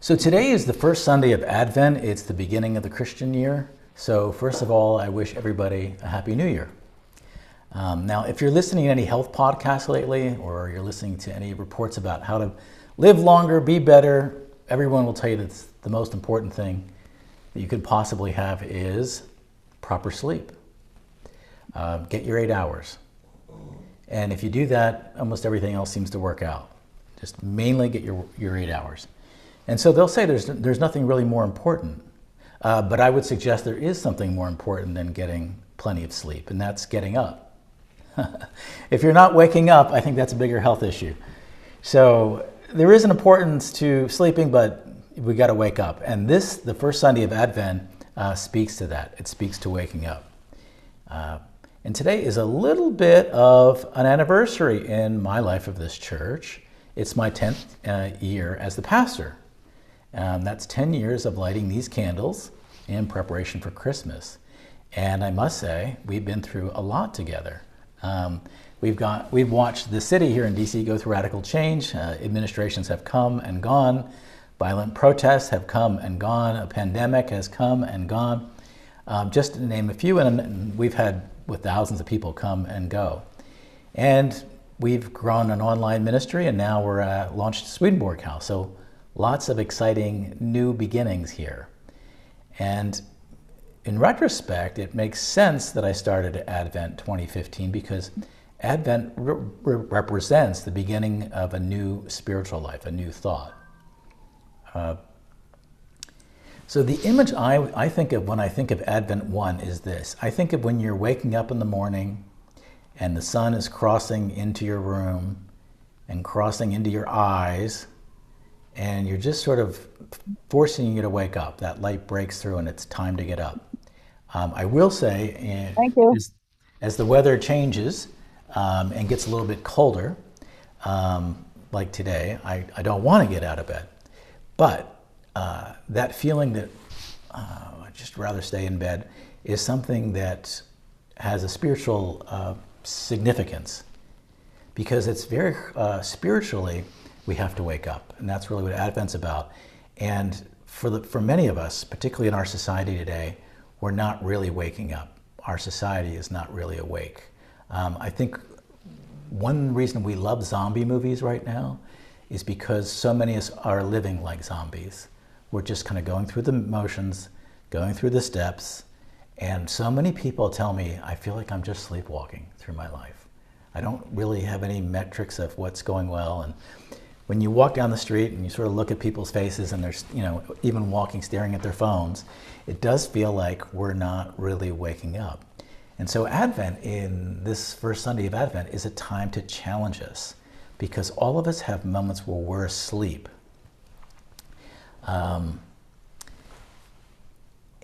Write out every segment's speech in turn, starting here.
So today is the first Sunday of Advent. It's the beginning of the Christian year. So first of all, I wish everybody a Happy New Year. Now, if you're listening to any health podcasts lately, or you're listening to any reports about how to live longer, be better, everyone will tell you that the most important thing that you could possibly have is proper sleep. Get your 8 hours. And if you do that, almost everything else seems to work out. Just mainly get your 8 hours. And so they'll say there's nothing really more important. But I would suggest there is something more important than getting plenty of sleep, and that's getting up. If you're not waking up, I think that's a bigger health issue. So there is an importance to sleeping, but we got to wake up. And the first Sunday of Advent, speaks to that. It speaks to waking up. And today is a little bit of an anniversary in my life of this church. It's my 10th year as the pastor. That's 10 years of lighting these candles in preparation for Christmas. And I must say, we've been through a lot together. We've watched the city here in DC go through radical change. Administrations have come and gone. Violent protests have come and gone. A pandemic has come and gone. Just to name a few, and we've had with thousands of people come and go. And we've grown an online ministry, and now we're launched Swedenborg House. So lots of exciting new beginnings here. And in retrospect, it makes sense that I started Advent 2015 because Advent represents the beginning of a new spiritual life, a new thought. So the image I think of when I think of Advent 1 is this. I think of when you're waking up in the morning and the sun is crossing into your room and crossing into your eyes, and you're just sort of forcing you to wake up. That light breaks through and it's time to get up. I will say, Thank you. as the weather changes and gets a little bit colder, like today, I don't want to get out of bed. But that feeling that I'd just rather stay in bed is something that has a spiritual significance, because it's very spiritually, we have to wake up, and that's really what Advent's about. And for many of us, particularly in our society today, we're not really waking up. Our society is not really awake. I think one reason we love zombie movies right now is because so many of us are living like zombies. We're just kind of going through the motions, going through the steps, and so many people tell me, I feel like I'm just sleepwalking through my life. I don't really have any metrics of what's going well. And when you walk down the street and you sort of look at people's faces and they're, even walking, staring at their phones, it does feel like we're not really waking up. And so Advent, in this first Sunday of Advent, is a time to challenge us, because all of us have moments where we're asleep.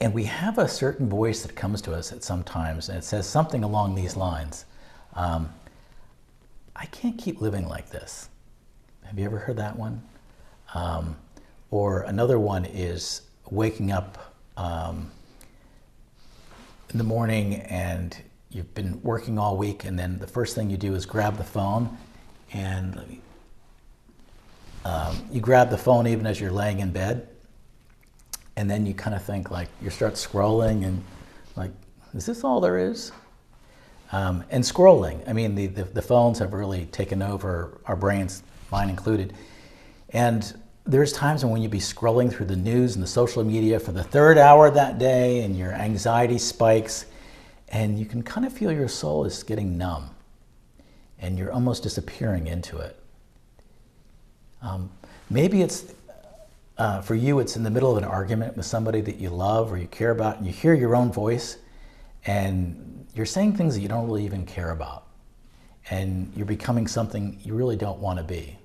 And we have a certain voice that comes to us at sometimes, and it says something along these lines. I can't keep living like this. Have you ever heard that one? Or another one is waking up in the morning and you've been working all week, and then the first thing you do is grab the phone, and you grab the phone even as you're laying in bed, and then you kind of think, like, you start scrolling and like, is this all there is? And scrolling, I mean, the phones have really taken over our brains, mine included. And there's times when you'd be scrolling through the news and the social media for the third hour that day, and your anxiety spikes, and you can kind of feel your soul is getting numb, and you're almost disappearing into it. Maybe it's, for you, it's in the middle of an argument with somebody that you love or you care about, and you hear your own voice, and you're saying things that you don't really even care about, and you're becoming something you really don't want to be.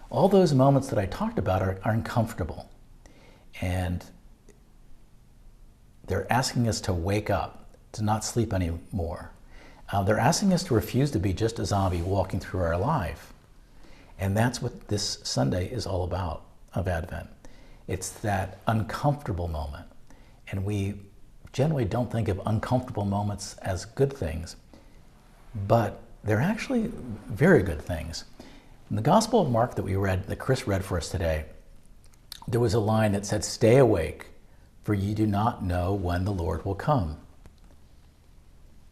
All those moments that I talked about are uncomfortable, and they're asking us to wake up, to not sleep anymore. They're asking us to refuse to be just a zombie walking through our life. And that's what this Sunday is all about of Advent. It's that uncomfortable moment. And we generally don't think of uncomfortable moments as good things, but they're actually very good things. In the Gospel of Mark that Chris read for us today, there was a line that said, "Stay awake, for ye do not know when the Lord will come."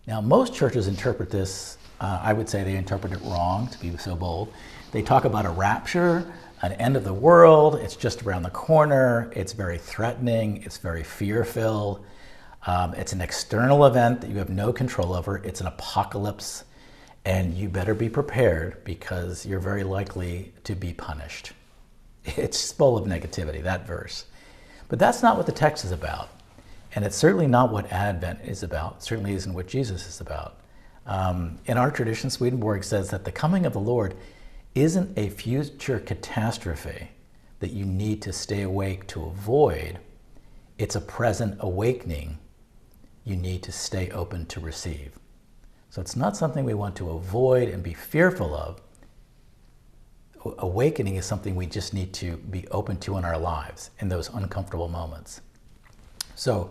Now, most churches interpret this, I would say they interpret it wrong, to be so bold. They talk about a rapture, an end of the world, it's just around the corner, it's very threatening, it's very fear-filled, it's an external event that you have no control over, it's an apocalypse, and you better be prepared because you're very likely to be punished. It's full of negativity, that verse. But that's not what the text is about. And it's certainly not what Advent is about. It certainly isn't what Jesus is about. In our tradition, Swedenborg says that the coming of the Lord isn't a future catastrophe that you need to stay awake to avoid. It's a present awakening you need to stay open to receive. So it's not something we want to avoid and be fearful of. Awakening is something we just need to be open to in our lives in those uncomfortable moments. So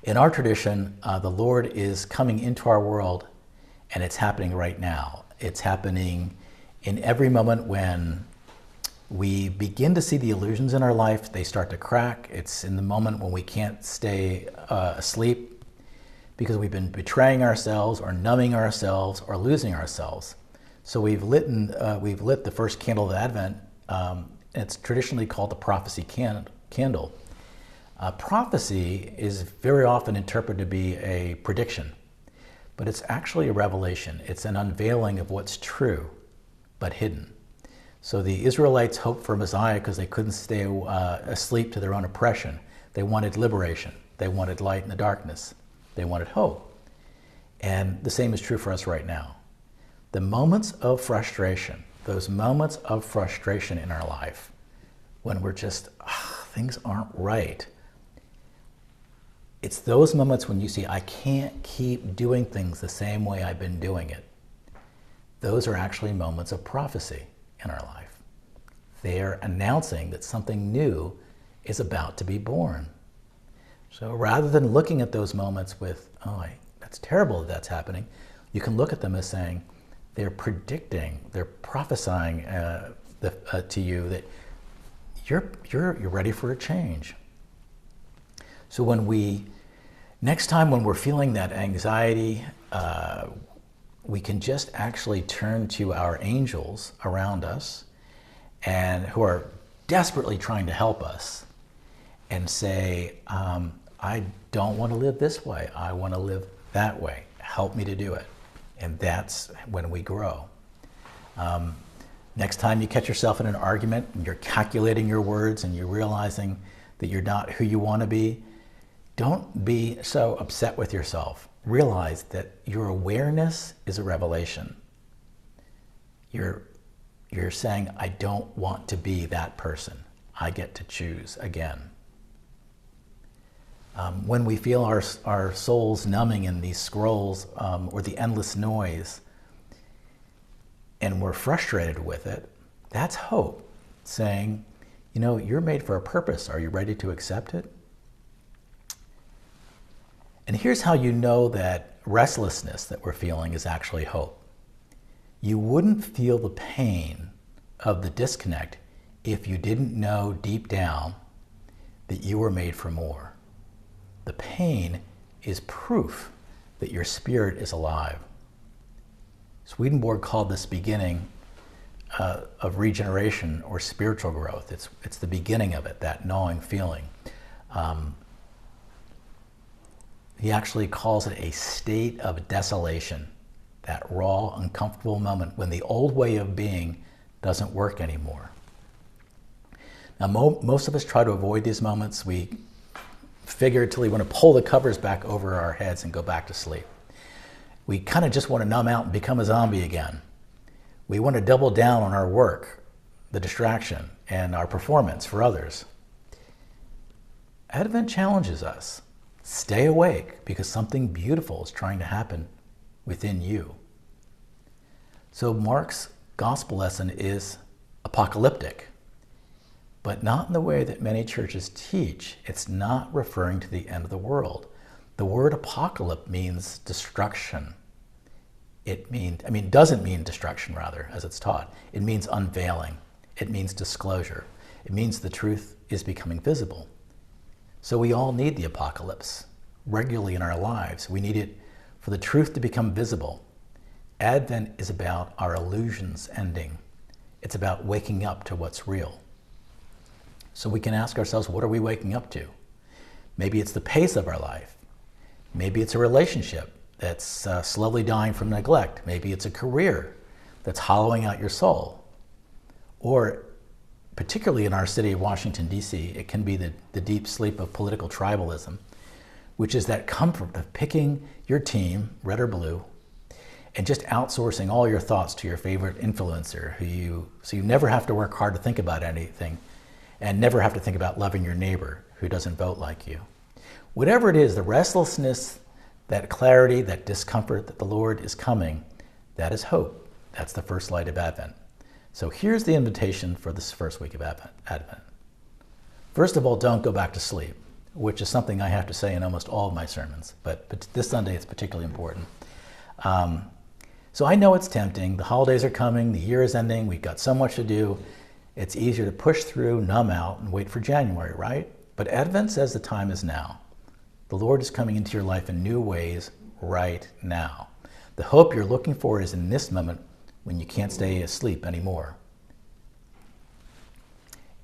in our tradition, the Lord is coming into our world, and it's happening right now. It's happening in every moment when we begin to see the illusions in our life. They start to crack. It's in the moment when we can't stay asleep because we've been betraying ourselves or numbing ourselves or losing ourselves. So we've lit the first candle of Advent. It's traditionally called the prophecy candle. Prophecy is very often interpreted to be a prediction, but it's actually a revelation. It's an unveiling of what's true, but hidden. So the Israelites hoped for Messiah because they couldn't stay asleep to their own oppression. They wanted liberation. They wanted light in the darkness. They wanted hope. And the same is true for us right now. The moments of frustration, those moments of frustration in our life, when we're just, things aren't right. It's those moments when you see, I can't keep doing things the same way I've been doing it. Those are actually moments of prophecy in our life. They're announcing that something new is about to be born. So rather than looking at those moments with, that's terrible that that's happening, you can look at them as saying, they're predicting, they're prophesying to you that you're ready for a change. So next time when we're feeling that anxiety, we can just actually turn to our angels around us and who are desperately trying to help us and say, I don't want to live this way. I want to live that way. Help me to do it. And that's when we grow. Next time you catch yourself in an argument and you're calculating your words and you're realizing that you're not who you want to be, don't be so upset with yourself. Realize that your awareness is a revelation. You're saying, I don't want to be that person. I get to choose again. When we feel our souls numbing in these scrolls or the endless noise, and we're frustrated with it, that's hope, saying, you're made for a purpose. Are you ready to accept it? And here's how you know that restlessness that we're feeling is actually hope. You wouldn't feel the pain of the disconnect if you didn't know deep down that you were made for more. The pain is proof that your spirit is alive. Swedenborg called this beginning of regeneration or spiritual growth. It's the beginning of it, that gnawing feeling. He actually calls it a state of desolation, that raw, uncomfortable moment when the old way of being doesn't work anymore. Now, most of us try to avoid these moments. We figuratively want to pull the covers back over our heads and go back to sleep. We kind of just want to numb out and become a zombie again. We want to double down on our work, the distraction, and our performance for others. Advent challenges us. Stay awake because something beautiful is trying to happen within you. So Mark's gospel lesson is apocalyptic, but not in the way that many churches teach. It's not referring to the end of the world. The word apocalypse means destruction. Doesn't mean destruction, rather, as it's taught. It means unveiling. It means disclosure. It means the truth is becoming visible. So we all need the apocalypse regularly in our lives. We need it for the truth to become visible. Advent is about our illusions ending. It's about waking up to what's real. So we can ask ourselves, what are we waking up to? Maybe it's the pace of our life. Maybe it's a relationship that's slowly dying from neglect. Maybe it's a career that's hollowing out your soul. Or, particularly in our city of Washington, D.C., it can be the deep sleep of political tribalism, which is that comfort of picking your team, red or blue, and just outsourcing all your thoughts to your favorite influencer, so you never have to work hard to think about anything, and never have to think about loving your neighbor who doesn't vote like you. Whatever it is, the restlessness, that clarity, that discomfort that the Lord is coming, that is hope. That's the first light of Advent. So here's the invitation for this first week of Advent. First of all, don't go back to sleep, which is something I have to say in almost all of my sermons, but this Sunday it's particularly important. So I know it's tempting. The holidays are coming, the year is ending, we've got so much to do. It's easier to push through, numb out, and wait for January, right? But Advent says the time is now. The Lord is coming into your life in new ways right now. The hope you're looking for is in this moment when you can't stay asleep anymore.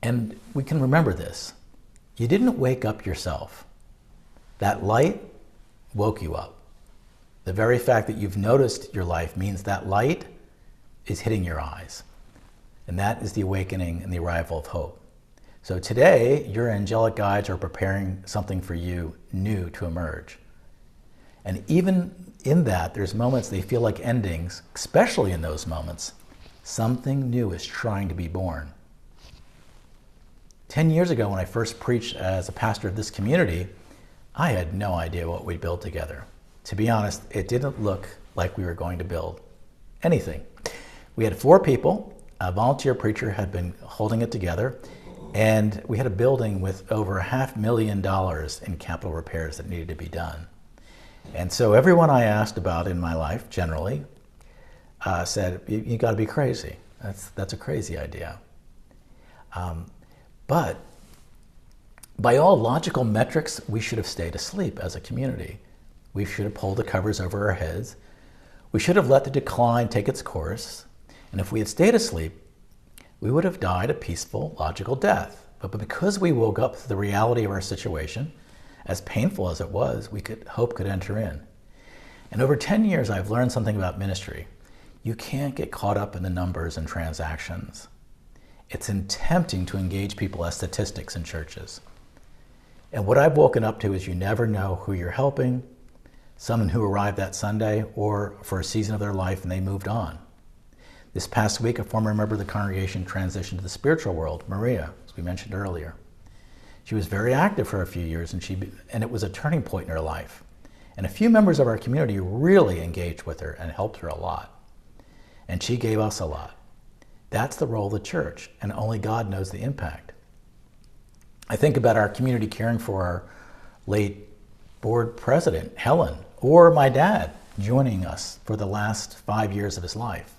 And we can remember this. You didn't wake up yourself. That light woke you up. The very fact that you've noticed your life means that light is hitting your eyes. And that is the awakening and the arrival of hope. So today, your angelic guides are preparing something for you new to emerge. And even in that, there's moments they feel like endings, especially in those moments, something new is trying to be born. 10 years ago, when I first preached as a pastor of this community, I had no idea what we'd build together. To be honest, it didn't look like we were going to build anything. We had 4 people. A volunteer preacher had been holding it together, and we had a building with over $500,000 in capital repairs that needed to be done. And so everyone I asked about in my life, generally, said, you got to be crazy. That's a crazy idea. But by all logical metrics, we should have stayed asleep as a community. We should have pulled the covers over our heads. We should have let the decline take its course. And if we had stayed asleep, we would have died a peaceful, logical death. But because we woke up to the reality of our situation, as painful as it was, hope could enter in. And over 10 years, I've learned something about ministry. You can't get caught up in the numbers and transactions. It's tempting to engage people as statistics in churches. And what I've woken up to is you never know who you're helping, someone who arrived that Sunday or for a season of their life and they moved on. This past week, a former member of the congregation transitioned to the spiritual world, Maria, as we mentioned earlier. She was very active for a few years, and it was a turning point in her life. And a few members of our community really engaged with her and helped her a lot. And she gave us a lot. That's the role of the church, and only God knows the impact. I think about our community caring for our late board president, Helen, or my dad joining us for the last 5 years of his life.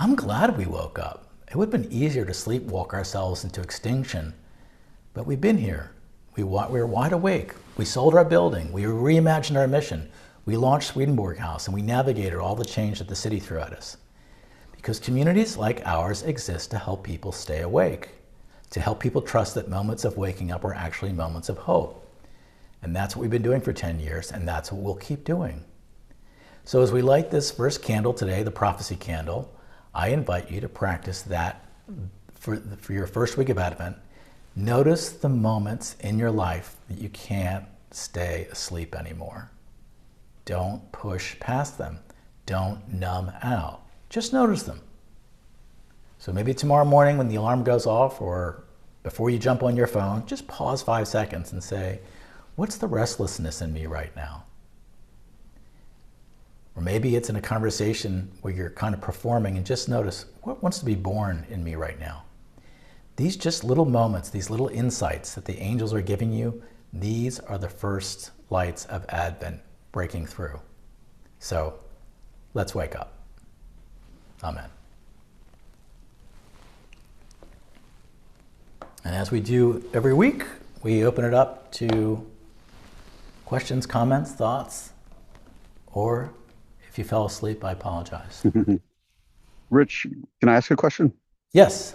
I'm glad we woke up. It would have been easier to sleepwalk ourselves into extinction, but we've been here. We were wide awake. We sold our building. We reimagined our mission. We launched Swedenborg House, and we navigated all the change that the city threw at us. Because communities like ours exist to help people stay awake, to help people trust that moments of waking up are actually moments of hope. And that's what we've been doing for 10 years, and that's what we'll keep doing. So as we light this first candle today, the prophecy candle, I invite you to practice that for your first week of Advent. Notice the moments in your life that you can't stay asleep anymore. Don't push past them. Don't numb out. Just notice them. So maybe tomorrow morning when the alarm goes off or before you jump on your phone, just pause 5 seconds and say, what's the restlessness in me right now? Or maybe it's in a conversation where you're kind of performing and just notice, what wants to be born in me right now? These just little moments, these little insights that the angels are giving you, these are the first lights of Advent breaking through. So let's wake up. Amen. And as we do every week, we open it up to questions, comments, thoughts, or if you fell asleep, I apologize. Rich, can I ask a question? Yes,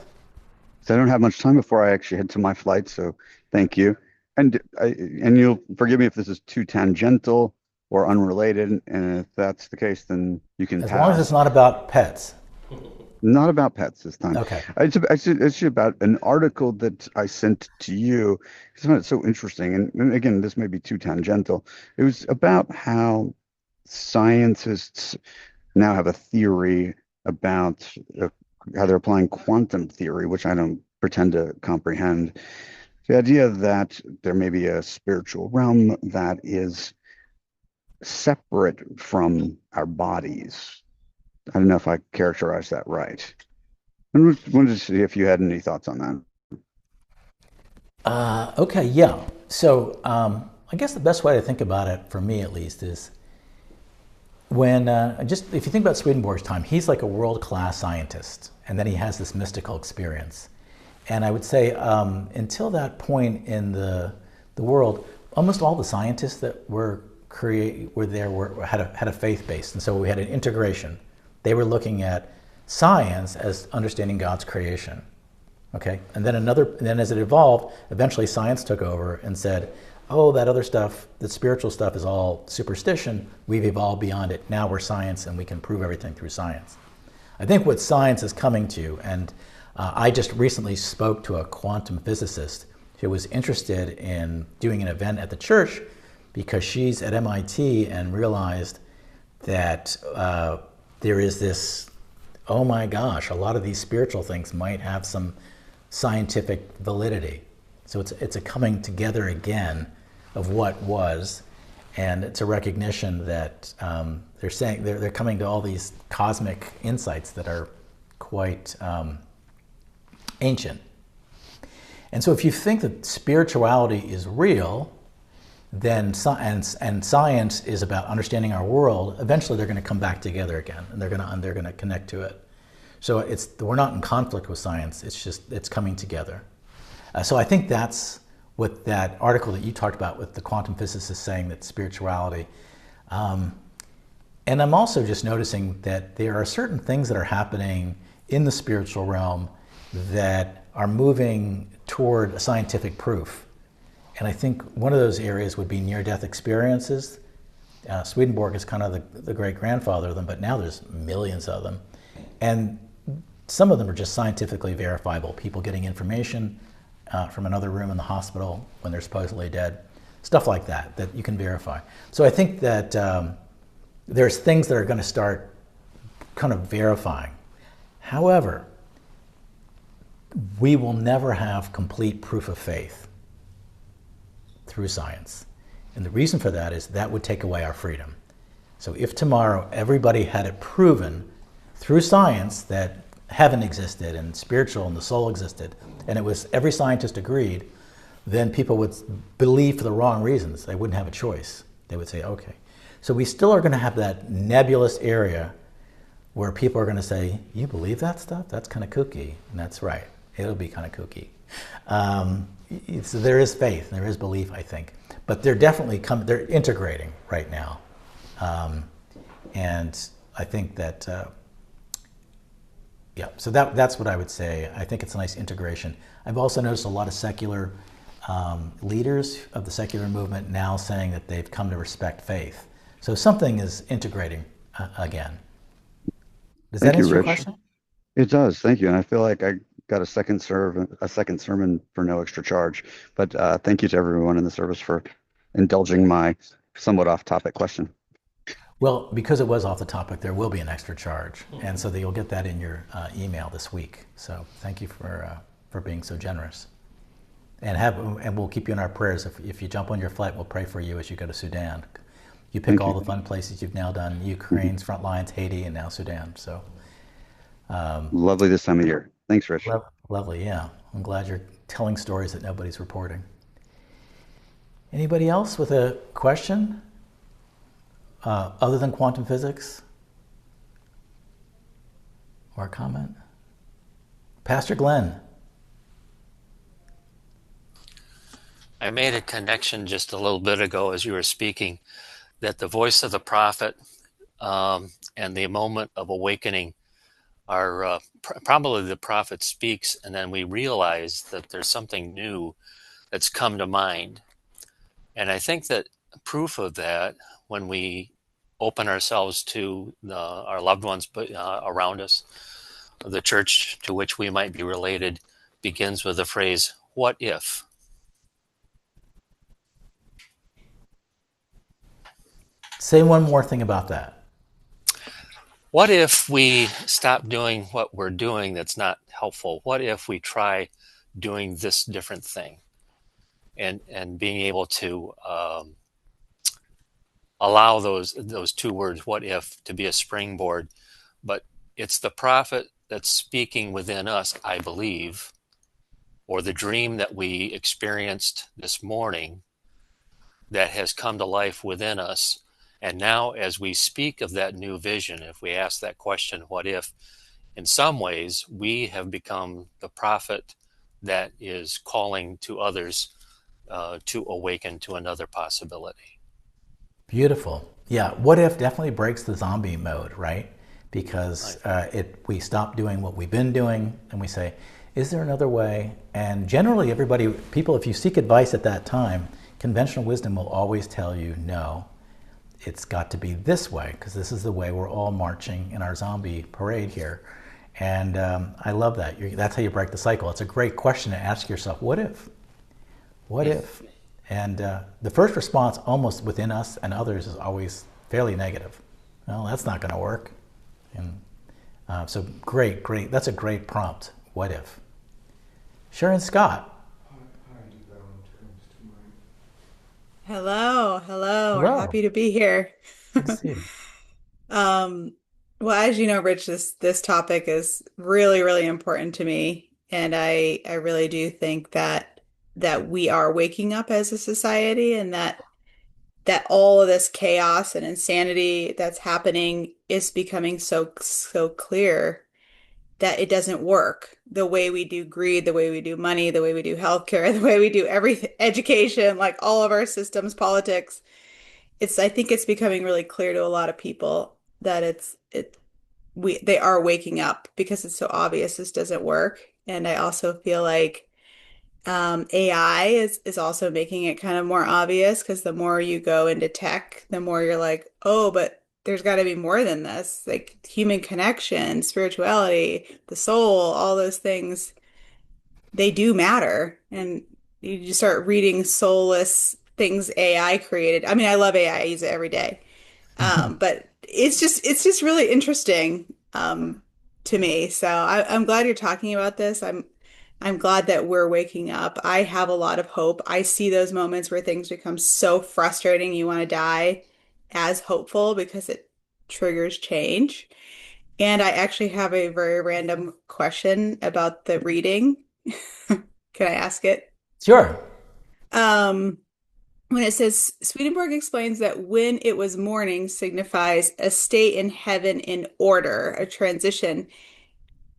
'Cause I don't have much time before I actually head to my flight, so thank you. And you'll forgive me if this is too tangential or unrelated, and if that's the case, then you can as long as it's pass. not about pets. Not about pets this time. Okay. It's actually about an article that I sent to you. I found it so interesting, and again, this may be too tangential. It was about how scientists now have a theory about how they're applying quantum theory, which I don't pretend to comprehend. The idea that there may be a spiritual realm that is separate from our bodies. I don't know if I characterized that right. I wanted to see if you had any thoughts on that. Okay, yeah. So I guess the best way to think about it, for me at least, is when just if you think about Swedenborg's time, he's like a world-class scientist, and then he has this mystical experience. And I would say until that point in the world, almost all the scientists that had a faith base, and so we had an integration. They were looking at science as understanding God's creation. Okay, and then as it evolved, eventually science took over and said, "Oh, that other stuff, the spiritual stuff, is all superstition. We've evolved beyond it. Now we're science, and we can prove everything through science." I think what science is coming to, and I just recently spoke to a quantum physicist who was interested in doing an event at the church because she's at MIT and realized that there is this, oh my gosh, a lot of these spiritual things might have some scientific validity. So it's a coming together again of what was, and it's a recognition that they're saying they're coming to all these cosmic insights that are quite ancient. And so if you think that spirituality is real, then and science is about understanding our world, eventually they're going to come back together again, and they're going to connect to it. So we're not in conflict with science. It's coming together. So I think that's what that article that you talked about with the quantum physicist saying that spirituality. And I'm also just noticing that there are certain things that are happening in the spiritual realm that are moving toward scientific proof. And I think one of those areas would be near-death experiences. Swedenborg is kind of the great-grandfather of them, but now there's millions of them. And some of them are just scientifically verifiable. People getting information from another room in the hospital when they're supposedly dead. Stuff like that you can verify. So I think that there's things that are going to start kind of verifying. However, we will never have complete proof of faith through science. And the reason for that is that would take away our freedom. So if tomorrow everybody had it proven through science that heaven existed and spiritual and the soul existed, and it was every scientist agreed, then people would believe for the wrong reasons. They wouldn't have a choice. They would say, okay. So we still are going to have that nebulous area where people are going to say, you believe that stuff? That's kind of kooky. And that's right. It'll be kind of kooky. There is faith, there is belief, I think. But they're definitely they're integrating right now. And I think that, yeah, so that's what I would say. I think it's a nice integration. I've also noticed a lot of secular leaders of the secular movement now saying that they've come to respect faith. So something is integrating again. Does that Thank you, answer your Rich. question? It does. Thank you. And I feel like I got a second sermon for no extra charge. But thank you to everyone in the service for indulging my somewhat off-topic question. Well, because it was off the topic, there will be an extra charge, and so that you'll get that in your email this week. So thank you for being so generous, and we'll keep you in our prayers. If you jump on your flight, we'll pray for you as you go to Sudan. You pick Thank all you. the fun places you've now done: Ukraine's front lines, Haiti, and now Sudan. So Lovely this time of year. Thanks, Rich. lovely, yeah. I'm glad you're telling stories that nobody's reporting. Anybody else with a question? Other than quantum physics? Or a comment? Pastor Glenn. I made a connection just a little bit ago as you were speaking that the voice of the prophet and the moment of awakening are probably the prophet speaks, and then we realize that there's something new that's come to mind. And I think that proof of that, when we open ourselves to our loved ones around us, the church to which we might be related, begins with the phrase, "What if?" Say one more thing about that. What if we stop doing what we're doing that's not helpful? What if we try doing this different thing? And being able to allow those two words, "what if," to be a springboard. But it's the prophet that's speaking within us, I believe, or the dream that we experienced this morning that has come to life within us. And now, as we speak of that new vision, if we ask that question, what if, in some ways, we have become the prophet that is calling to others to awaken to another possibility. Beautiful. Yeah, what if definitely breaks the zombie mode, right? Because we stop doing what we've been doing and we say, is there another way? And generally, people, if you seek advice at that time, conventional wisdom will always tell you, no, it's got to be this way, because this is the way we're all marching in our zombie parade here. And I love that. That's how you break the cycle. It's a great question to ask yourself, what if? What if? And the first response almost within us and others is always fairly negative. Well, that's not going to work. And so great. That's a great prompt. What if? Sharon Scott. Hello. We're Hello. happy to be here. Good to see you. Um, well, as you know, Rich, this topic is really, really important to me, and I really do think that we are waking up as a society, and that all of this chaos and insanity that's happening is becoming so clear that it doesn't work. The way we do greed, the way we do money, the way we do healthcare, the way we do everything, education, like all of our systems, politics. I think it's becoming really clear to a lot of people that they are waking up because it's so obvious this doesn't work. And I also feel like AI is also making it kind of more obvious because the more you go into tech, the more you're like, oh, but there's got to be more than this. Like human connection, spirituality, the soul, all those things, they do matter. And you just start reading soulless things AI created. I mean, I love AI, I use it every day. But it's just really interesting to me. So I'm glad you're talking about this. I'm glad that we're waking up. I have a lot of hope. I see those moments where things become so frustrating, you want to die, as hopeful because it triggers change. And I actually have a very random question about the reading. Can I ask it? Sure. Um, when it says Swedenborg explains that when it was morning signifies a state in heaven in order, a transition.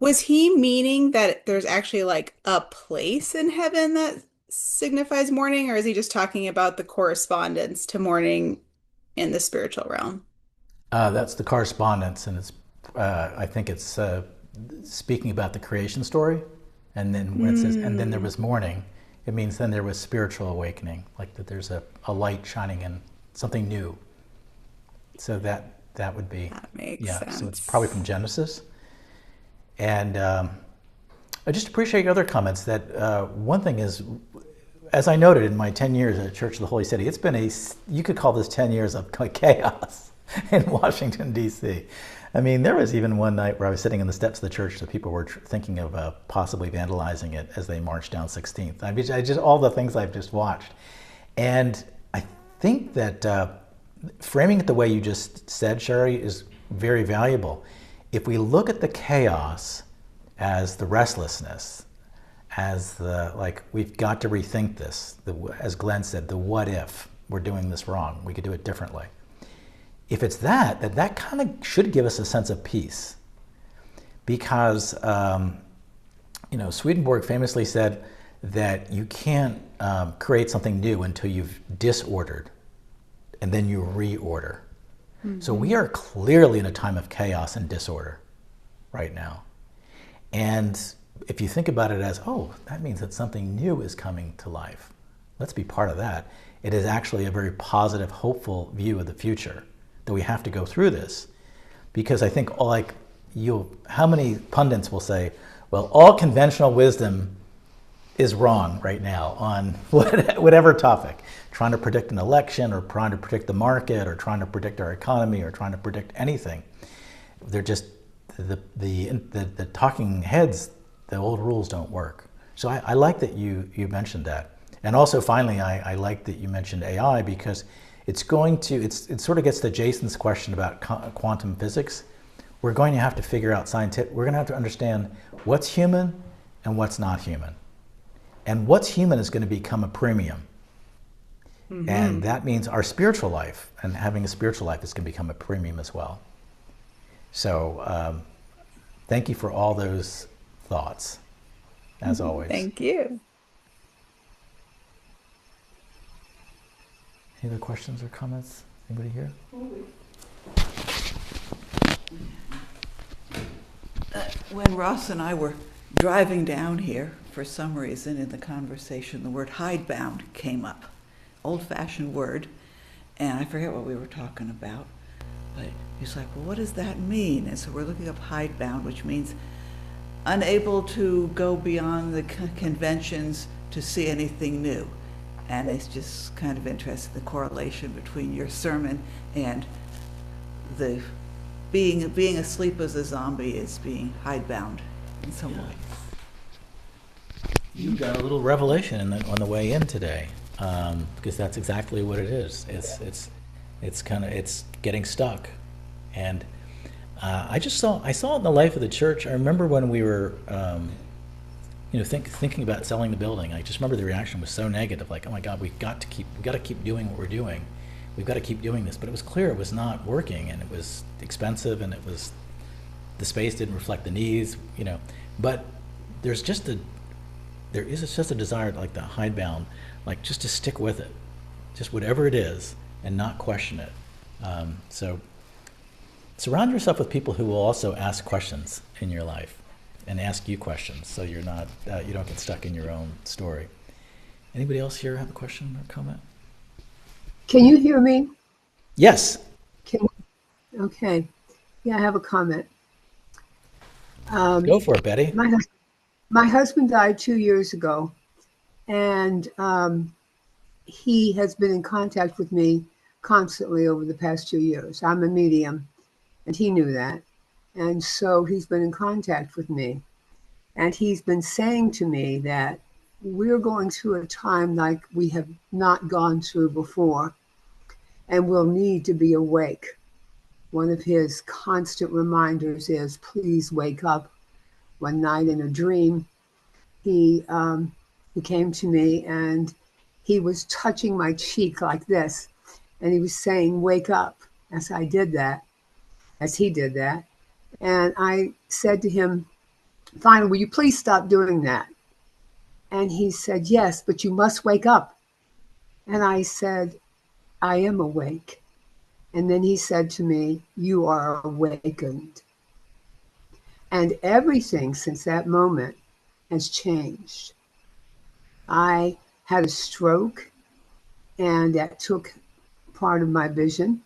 Was he meaning that there's actually like a place in heaven that signifies morning, or is he just talking about the correspondence to morning in the spiritual realm? That's the correspondence, and I think it's speaking about the creation story. And then when it says, and then there Hmm, was morning, it means then there was spiritual awakening, like that there's a light shining in something new. So that would be, that makes yeah. So it's probably from sense. Genesis. And I just appreciate your other comments. That one thing is, as I noted in my 10 years at Church of the Holy City, it's been you could call this 10 years of chaos in Washington, D.C. I mean, there was even one night where I was sitting on the steps of the church that people were thinking of possibly vandalizing it as they marched down 16th. I mean, just all the things I've just watched. And I think that framing it the way you just said, Sherry, is very valuable. If we look at the chaos as the restlessness, as the, like, we've got to rethink this, as Glenn said, the what if we're doing this wrong, we could do it differently. If it's that kind of should give us a sense of peace. Because, Swedenborg famously said that you can't create something new until you've disordered and then you reorder. So we are clearly in a time of chaos and disorder right now. And if you think about it as, oh, that means that something new is coming to life, let's be part of that. It is actually a very positive, hopeful view of the future that we have to go through this. Because I think how many pundits will say, well, all conventional wisdom is wrong right now on whatever topic, trying to predict an election or trying to predict the market or trying to predict our economy or trying to predict anything. They're just the talking heads. The old rules don't work. So I like that you mentioned that. And also finally, I like that you mentioned AI, because it sort of gets to Jason's question about quantum physics. We're going to have to figure out we're going to have to understand what's human and what's not human. And what's human is going to become a premium. And that means our spiritual life, and having a spiritual life, is going to become a premium as well. So thank you for all those thoughts, as always. Thank you. Any other questions or comments? Anybody here? When Ross and I were driving down here, for some reason in the conversation, the word hidebound came up. Old-fashioned word, and I forget what we were talking about. But he's like, well, what does that mean? And so we're looking up hidebound, which means unable to go beyond the conventions to see anything new. And it's just kind of interesting, the correlation between your sermon and the being asleep as a zombie is being hidebound in some way. You got a little revelation on the way in today, because that's exactly what it is. It's getting stuck, and I saw it in the life of the church. I remember when we were, thinking about selling the building. I just remember the reaction was so negative, like, oh my God, we've got to keep doing what we're doing. We've got to keep doing this. But it was clear it was not working, and it was expensive, and the space didn't reflect the needs, But there is just a desire, like the hidebound, like just to stick with it, just whatever it is, and not question it. So surround yourself with people who will also ask questions in your life and ask you questions, so you don't get stuck in your own story. Anybody else here have a question or comment? Can you hear me? Yes. Okay. Yeah, I have a comment. Go for it, Betty. My husband died 2 years ago, and he has been in contact with me constantly over the past 2 years. I'm a medium, and he knew that. And so he's been in contact with me. And he's been saying to me that we're going through a time like we have not gone through before, and we'll need to be awake. One of his constant reminders is, please wake up. One night in a dream, he came to me and he was touching my cheek like this. And he was saying, wake up, as he did that. And I said to him, finally, will you please stop doing that? And he said, yes, but you must wake up. And I said, I am awake. And then he said to me, you are awakened. And everything since that moment has changed. I had a stroke, and that took part of my vision.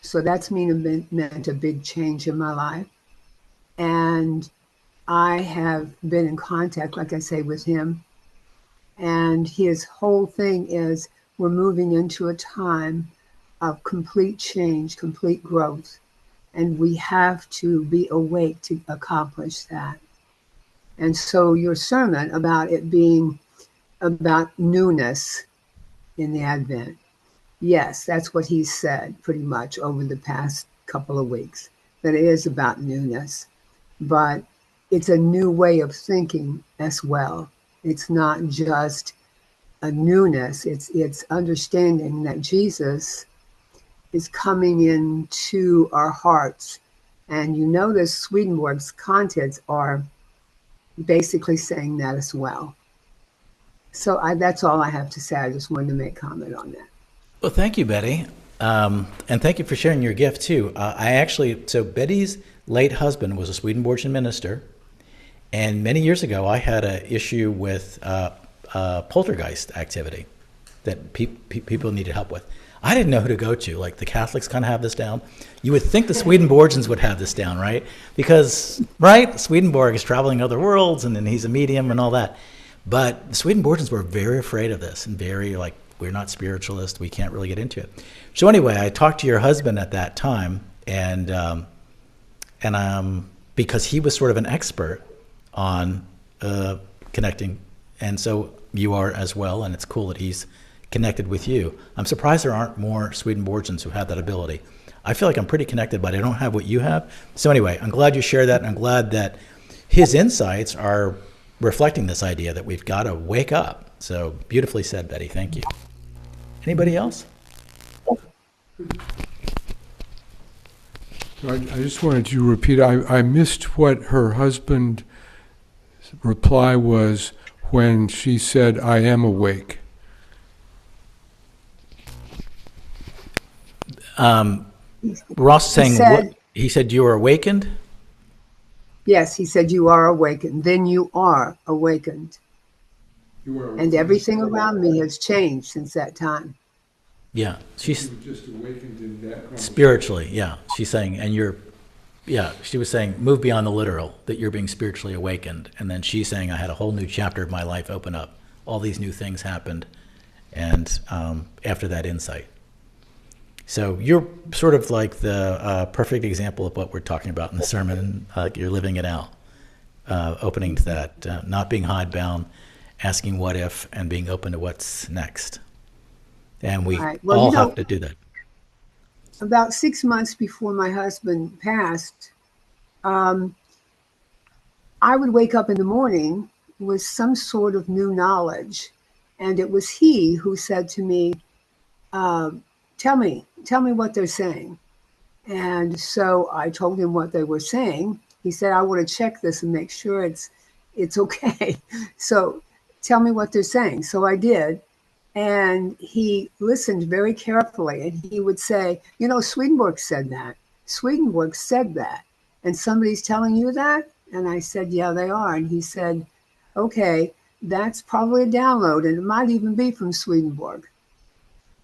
So that's meant a big change in my life. And I have been in contact, like I say, with him. And his whole thing is we're moving into a time of complete change, complete growth. And we have to be awake to accomplish that. And so your sermon about it being about newness in the Advent, yes, that's what he said pretty much over the past couple of weeks, that it is about newness. But it's a new way of thinking as well. It's not just a newness, it's understanding that Jesus is coming into our hearts. And the Swedenborg's contents are basically saying that as well. So that's all I have to say. I just wanted to make comment on that. Well, thank you, Betty. And thank you for sharing your gift, too. So Betty's late husband was a Swedenborgian minister. And many years ago, I had an issue with poltergeist activity that people needed help with. I didn't know who to go to. Like, the Catholics kind of have this down. You would think the Swedenborgians would have this down, right? Because, right, Swedenborg is traveling other worlds, and then he's a medium and all that. But the Swedenborgians were very afraid of this and very, like, we're not spiritualists. We can't really get into it. So anyway, I talked to your husband at that time, and because he was sort of an expert on connecting, and so you are as well, and it's cool that he's connected with you. I'm surprised there aren't more Swedenborgians who have that ability. I feel like I'm pretty connected, but I don't have what you have. So anyway, I'm glad you shared that, and I'm glad that his insights are reflecting this idea that we've got to wake up. So beautifully said, Betty. Thank you. Anybody else? I just wanted to repeat, I missed what her husband's reply was when she said, "I am awake." Ross saying, said, he said you were awakened? Yes, he said, you are awakened. Then you are awakened. And everything around me has changed since that time. Yeah. She's just awakened in that conversation. Spiritually, yeah. She's saying, she was saying, move beyond the literal, that you're being spiritually awakened. And then she's saying, I had a whole new chapter of my life open up. All these new things happened. And after that insight. So you're sort of like the perfect example of what we're talking about in the sermon. You're living it out, opening to that, not being hidebound, asking what if, and being open to what's next. And we all have to do that. About 6 months before my husband passed, I would wake up in the morning with some sort of new knowledge. And it was he who said to me, tell me what they're saying. And so I told him what they were saying. He said, I want to check this and make sure it's okay. So tell me what they're saying. So I did. And he listened very carefully, and he would say, Swedenborg said that. Swedenborg said that. And somebody's telling you that? And I said, yeah, they are. And he said, okay, that's probably a download, and it might even be from Swedenborg.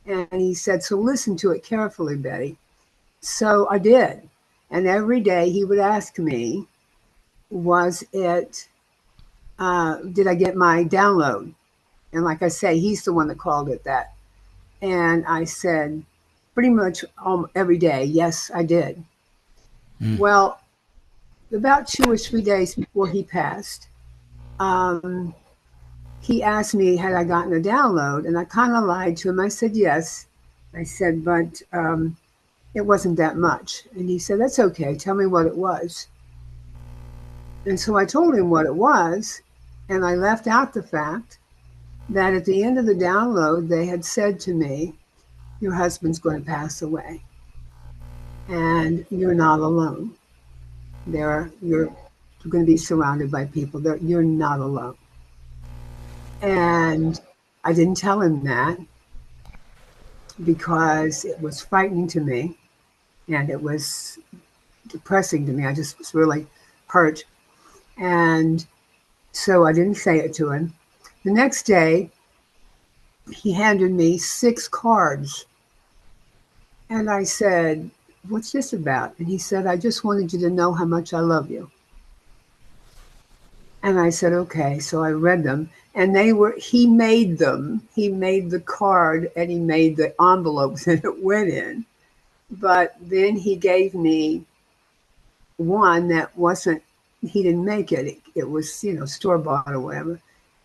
And he said, so listen to it carefully, Betty. So I did. And every day he would ask me, did I get my download? And like I say, he's the one that called it that. And I said, pretty much every day, yes, I did. Well, about 2 or 3 days before he passed, he asked me, had I gotten a download? And I kind of lied to him. I said, yes. I said, but it wasn't that much. And he said, that's okay. Tell me what it was. And so I told him what it was. And I left out the fact that at the end of the download, they had said to me, your husband's going to pass away. And you're not alone. You're going to be surrounded by people. You're not alone. And I didn't tell him that because it was frightening to me and it was depressing to me. I just was really hurt. And so I didn't say it to him. The next day, he handed me 6 cards. And I said, what's this about? And he said, I just wanted you to know how much I love you. And I said, okay. So I read them. And he made them. He made the card and he made the envelopes that it went in. But then he gave me one that he didn't make it. It was, store-bought or whatever.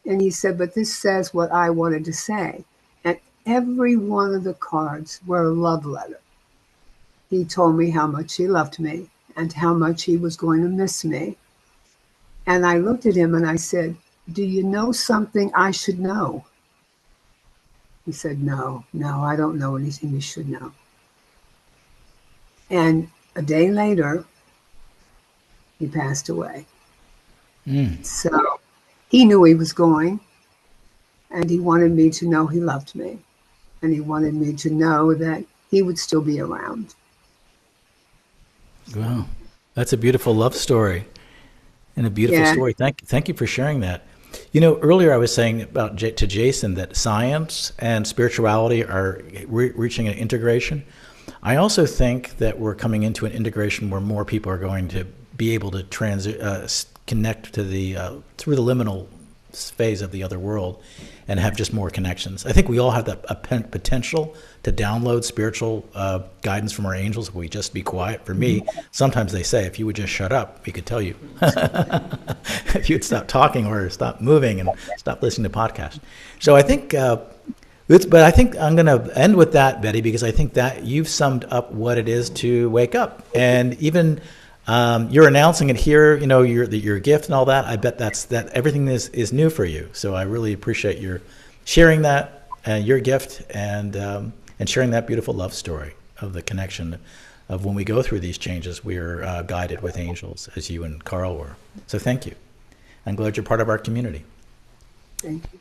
And he said, but this says what I wanted to say. And every one of the cards were a love letter. He told me how much he loved me and how much he was going to miss me. And I looked at him and I said, do you know something I should know? He said, no, I don't know anything you should know. And a day later, he passed away. So he knew he was going. And he wanted me to know he loved me. And he wanted me to know that he would still be around. Wow. That's a beautiful love story and a beautiful Yeah. story. Thank you for sharing that. You know, earlier I was saying about to Jason that science and spirituality are reaching an integration. I also think that we're coming into an integration where more people are going to be able to connect to the through the liminal phase of the other world and have just more connections. I think we all have that potential to download spiritual guidance from our angels if we just be quiet. For me, sometimes they say, if you would just shut up, we could tell you. If you'd stop talking or stop moving and stop listening to podcasts. So I think, but I think I'm going to end with that, Betty, because I think that you've summed up what it is to wake up. And even you're announcing it here, you know, your gift and all that. I bet that everything is new for you. So I really appreciate your sharing that your gift and sharing that beautiful love story of the connection of when we go through these changes, we're guided with angels, as you and Carl were. So thank you. I'm glad you're part of our community. Thank you.